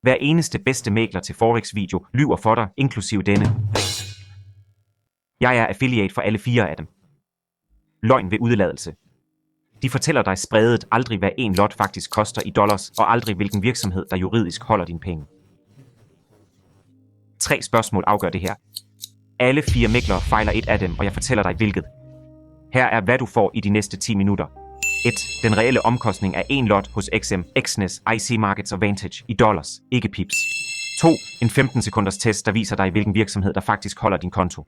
Hver eneste bedste mægler til Forex-video lyver for dig, inklusive denne. Jeg er affiliate for alle 4 af dem. Løgn ved udladelse. De fortæller dig spredet aldrig, hvad en lot faktisk koster i dollars, og aldrig hvilken virksomhed, der juridisk holder dine penge. 3 spørgsmål afgør det her. Alle 4 mæglere fejler et af dem, og jeg fortæller dig hvilket. Her er, hvad du får i de næste 10 minutter. 1. Den reelle omkostning af en lot hos XM, Exness, IC Markets og Vantage i dollars, ikke pips. 2. En 15 sekunders test, der viser dig, hvilken virksomhed, der faktisk holder din konto.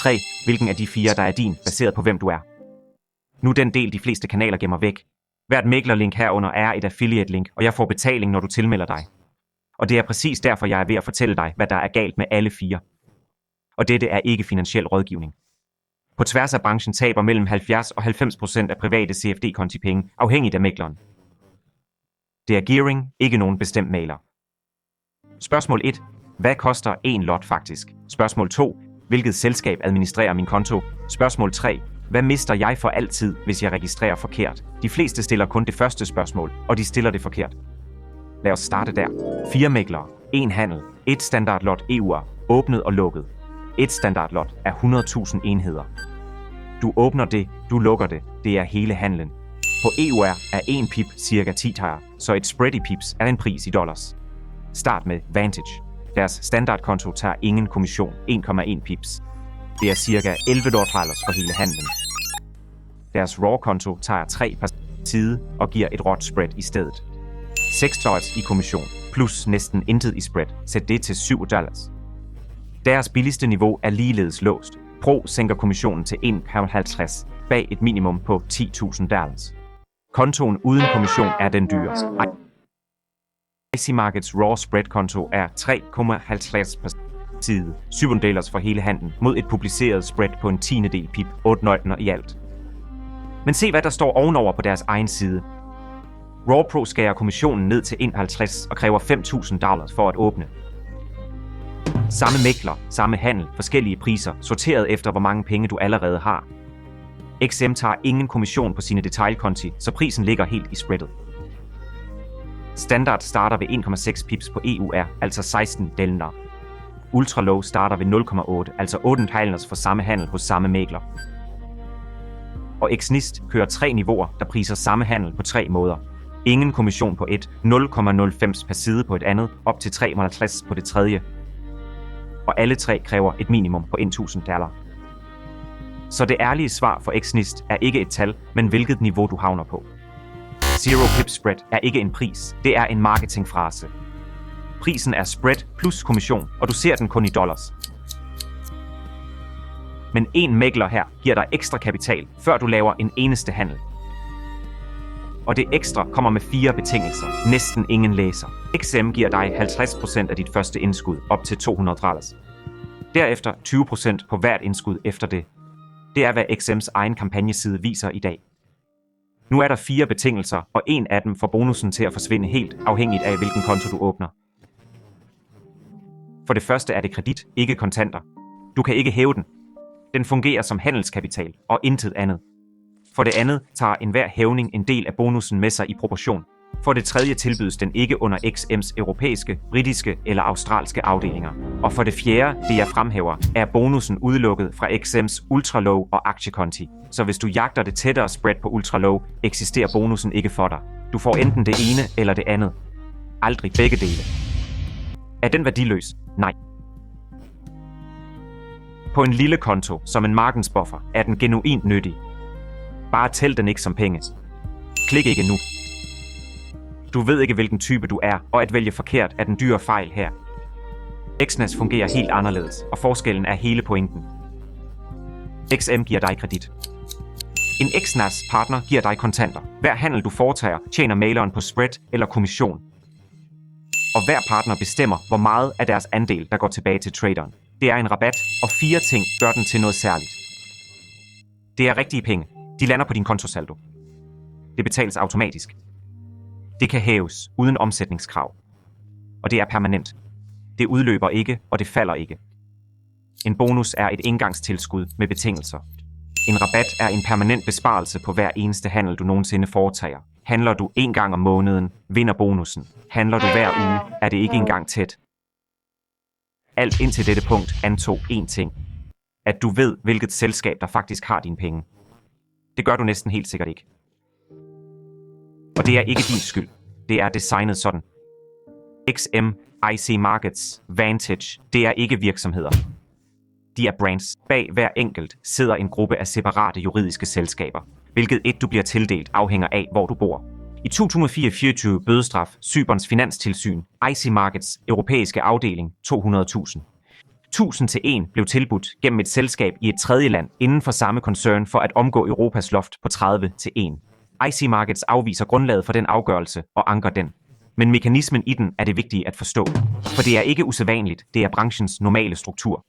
3. Hvilken af de 4, der er din, baseret på hvem du er. Nu den del, de fleste kanaler gemmer væk. Hvert mæglerlink herunder er et affiliate-link, og jeg får betaling, når du tilmelder dig. Og det er præcis derfor, jeg er ved at fortælle dig, hvad der er galt med alle 4. Og dette er ikke finansiel rådgivning. På tværs af branchen taber mellem 70 og 90% af private CFD-konti penge, afhængigt af mægleren. Det er gearing, ikke nogen bestemt mægler. Spørgsmål 1. Hvad koster en lot faktisk? Spørgsmål 2. Hvilket selskab administrerer min konto? Spørgsmål 3. Hvad mister jeg for altid, hvis jeg registrerer forkert? De fleste stiller kun det første spørgsmål, og de stiller det forkert. Lad os starte der. 4 mæglere, 1 handel, 1 standardlot EU'er, åbnet og lukket. 1 standardlot er 100.000 enheder. Du åbner det, du lukker det. Det er hele handlen. På EUR er 1 pip cirka 10 tager, så et spread i pips er en pris i dollars. Start med Vantage. Deres standardkonto tager ingen kommission, 1,1 pips. Det er cirka 11 dollars for hele handlen. Deres RAW-konto tager 3 per side og giver et råt spread i stedet. 6 dollars i kommission, plus næsten intet i spread. Sæt det til 7 dollars. Deres billigste niveau er ligeledes låst. Pro sænker kommissionen til 1,50 bag et minimum på 10.000 dollars. Kontoen uden kommission er den dyreste. IC Markets Raw Spread-konto er 3,50 per side, 7 dollars for hele handlen, mod et publiceret spread på en 10. pip, 8 nøgler i alt. Men se hvad der står ovenover på deres egen side. Raw Pro skærer kommissionen ned til 1,50 og kræver 5.000 dollars for at åbne. Samme mægler, samme handel, forskellige priser, sorteret efter hvor mange penge du allerede har. XM tager ingen kommission på sine detailkonti, så prisen ligger helt i spreadet. Standard starter ved 1,6 pips på EUR, altså 16 delner. Ultra Low starter ved 0,8, altså 8 delners for samme handel hos samme mægler. Og Exnist kører 3 niveauer, der priser samme handel på 3 måder. Ingen kommission på et, 0,05 per side på et andet, op til 3,50 på det tredje. Og alle 3 kræver et minimum på 1.000 dollar. Så det ærlige svar for Exnist er ikke et tal, men hvilket niveau du havner på. Zero pip spread er ikke en pris, det er en marketingfrase. Prisen er spread plus kommission, og du ser den kun i dollars. Men en mægler her giver dig ekstra kapital, før du laver en eneste handel. Og det ekstra kommer med 4 betingelser. Næsten ingen læser. XM giver dig 50% af dit første indskud op til 200 dollars. Derefter 20% på hvert indskud efter det. Det er, hvad XM's egen kampagneside viser i dag. Nu er der 4 betingelser, og en af dem får bonusen til at forsvinde helt, afhængigt af hvilken konto du åbner. For det første er det kredit, ikke kontanter. Du kan ikke hæve den. Den fungerer som handelskapital, og intet andet. For det andet tager enhver hævning en del af bonusen med sig i proportion. For det tredje tilbydes den ikke under XM's europæiske, britiske eller australske afdelinger. Og for det fjerde, det jeg fremhæver, er bonusen udelukket fra XM's ultralow og aktiekonti. Så hvis du jagter det tættere spread på ultralow, eksisterer bonusen ikke for dig. Du får enten det ene eller det andet. Aldrig begge dele. Er den værdiløs? Nej. På en lille konto, som en margensbuffer, er den genuint nyttig. Bare tæl den ikke som penge. Klik ikke nu. Du ved ikke, hvilken type du er, og at vælge forkert er den dyre fejl her. Exness fungerer helt anderledes, og forskellen er hele pointen. XM giver dig kredit. En Exness partner giver dig kontanter. Hver handel du foretager, tjener maileren på spread eller kommission. Og hver partner bestemmer, hvor meget af deres andel, der går tilbage til traderen. Det er en rabat, og 4 ting gør den til noget særligt. Det er rigtige penge. De lander på din kontosaldo. Det betales automatisk. Det kan hæves uden omsætningskrav. Og det er permanent. Det udløber ikke, og det falder ikke. En bonus er et engangstilskud med betingelser. En rabat er en permanent besparelse på hver eneste handel, du nogensinde foretager. Handler du en gang om måneden, vinder bonusen. Handler du hver uge, er det ikke engang tæt. Alt indtil dette punkt antog én ting. At du ved, hvilket selskab, der faktisk har dine penge. Det gør du næsten helt sikkert ikke. Og det er ikke din skyld. Det er designet sådan. XM, IC Markets, Vantage, det er ikke virksomheder. De er brands. Bag hver enkelt sidder en gruppe af separate juridiske selskaber, hvilket du bliver tildelt afhænger af, hvor du bor. I 2024 bødestraf Cyperns finanstilsyn, IC Markets, europæiske afdeling 200.000. 1000 til 1 blev tilbudt gennem et selskab i et tredje land inden for samme koncern for at omgå Europas loft på 30 til 1. IC Markets afviser grundlaget for den afgørelse og anker den. Men mekanismen i den er det vigtige at forstå. For det er ikke usædvanligt, det er branchens normale struktur.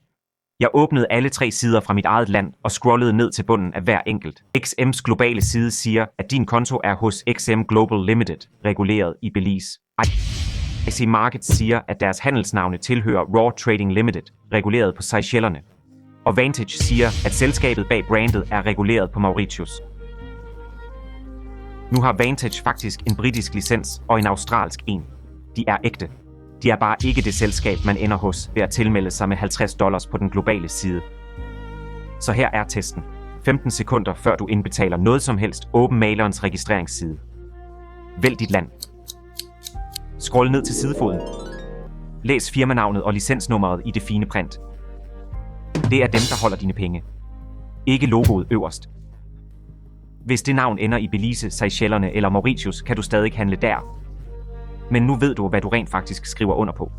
Jeg åbnede alle 3 sider fra mit eget land og scrollede ned til bunden af hver enkelt. XM's globale side siger, at din konto er hos XM Global Limited, reguleret i Belize. IC Markets siger, at deres handelsnavne tilhører Raw Trading Limited, reguleret på Seychellerne. Og Vantage siger, at selskabet bag brandet er reguleret på Mauritius. Nu har Vantage faktisk en britisk licens og en australsk en. De er ægte. De er bare ikke det selskab, man ender hos ved at tilmelde sig med $50 på den globale side. Så her er testen. 15 sekunder før du indbetaler noget som helst, åbn mailerens registreringsside. Vælg dit land. Scroll ned til sidefoden. Læs firmanavnet og licensnummeret i det fine print. Det er dem, der holder dine penge. Ikke logoet øverst. Hvis det navn ender i Belize, Seychellerne eller Mauritius, kan du stadig handle der. Men nu ved du, hvad du rent faktisk skriver under på.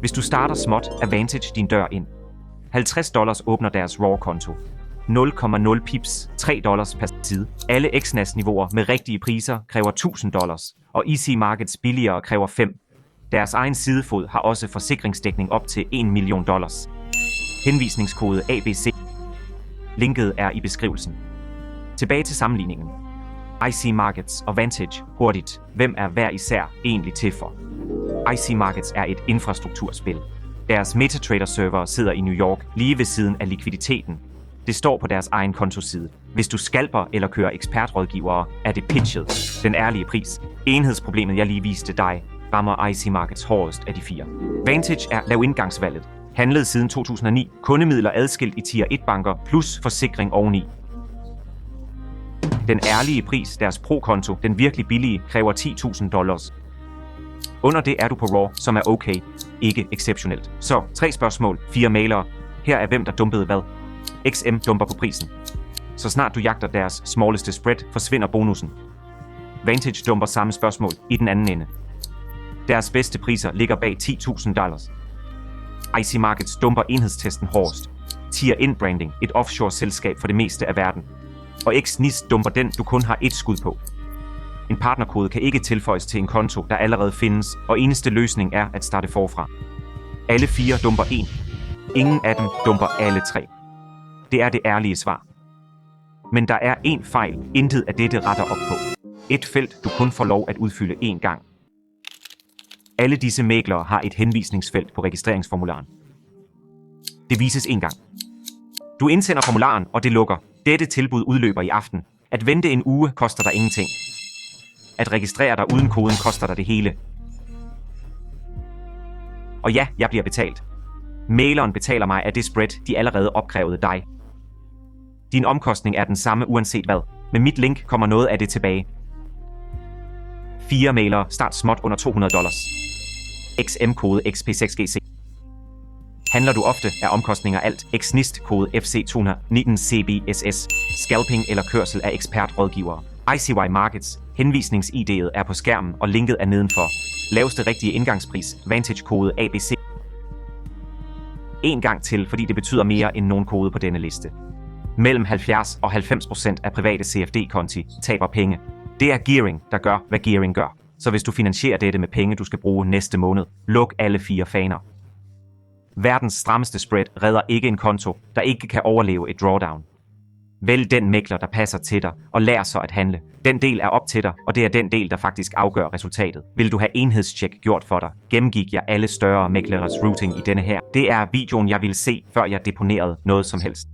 Hvis du starter småt, er Vantage din dør ind. $50 åbner deres RAW-konto. 0,0 pips, $3 per side. Alle XNAS-niveauer med rigtige priser kræver $1.000, og IC Markets billigere kræver 5. Deres egen sidefod har også forsikringsdækning op til $1 million. Henvisningskode ABC. Linket er i beskrivelsen. Tilbage til sammenligningen. IC Markets og Vantage hurtigt. Hvem er hver især egentlig til for? IC Markets er et infrastrukturspil. Deres MetaTrader-server sidder i New York, lige ved siden af likviditeten. Det står på deres egen kontoside. Hvis du scalper eller kører ekspertrådgivere, er det pitchet, den ærlige pris. Enhedsproblemet, jeg lige viste dig, rammer IC Markets hårdest af de 4. Vantage er lav indgangsvalget. Handlet siden 2009. Kundemidler adskilt i tier 1-banker plus forsikring oveni. Den ærlige pris, deres pro-konto, den virkelig billige, kræver $10.000. Under det er du på RAW, som er okay, ikke exceptionelt. Så 3 spørgsmål, 4 mailere. Her er hvem, der dumpede hvad. XM dumper på prisen. Så snart du jagter deres smalleste spread, forsvinder bonusen. Vantage dumper samme spørgsmål i den anden ende. Deres bedste priser ligger bag $10.000. IC Markets dumper enhedstesten hårdest. Tier Inbranding, et offshore-selskab for det meste af verden. Og XNIS dumper den, du kun har 1 skud på. En partnerkode kan ikke tilføjes til en konto, der allerede findes, og eneste løsning er at starte forfra. Alle 4 dumper 1. Ingen af dem dumper alle 3. Det er det ærlige svar. Men der er én fejl, intet af dette retter op på. Et felt, du kun får lov at udfylde 1 gang. Alle disse mæglere har et henvisningsfelt på registreringsformularen. Det vises 1 gang. Du indsender formularen, og det lukker. Dette tilbud udløber i aften. At vente en uge koster dig ingenting. At registrere dig uden koden koster dig det hele. Og ja, jeg bliver betalt. Maileren betaler mig af det spread, de allerede opkrævede dig. Din omkostning er den samme uanset hvad. Med mit link kommer noget af det tilbage. 4 mailere, start småt under $200. XM-kode XP6GC. Handler du ofte, er omkostninger alt. XNIST-kode FC219CBSS. Scalping eller kørsel af ekspertrådgivere. ICY Markets. Henvisnings-ID'et er på skærmen, og linket er nedenfor. Laveste rigtige indgangspris. Vantage-kode ABC. 1 gang til, fordi det betyder mere end nogen kode på denne liste. Mellem 70% og 90% af private CFD-konti taber penge. Det er gearing, der gør, hvad gearing gør. Så hvis du finansierer dette med penge, du skal bruge næste måned, luk alle 4 faner. Verdens strammeste spread redder ikke en konto, der ikke kan overleve et drawdown. Vælg den mægler, der passer til dig, og lær så at handle. Den del er op til dig, og det er den del, der faktisk afgør resultatet. Vil du have enhedstjek gjort for dig, gennemgik jeg alle større mægleres routing i denne her. Det er videoen, jeg ville se, før jeg deponerede noget som helst.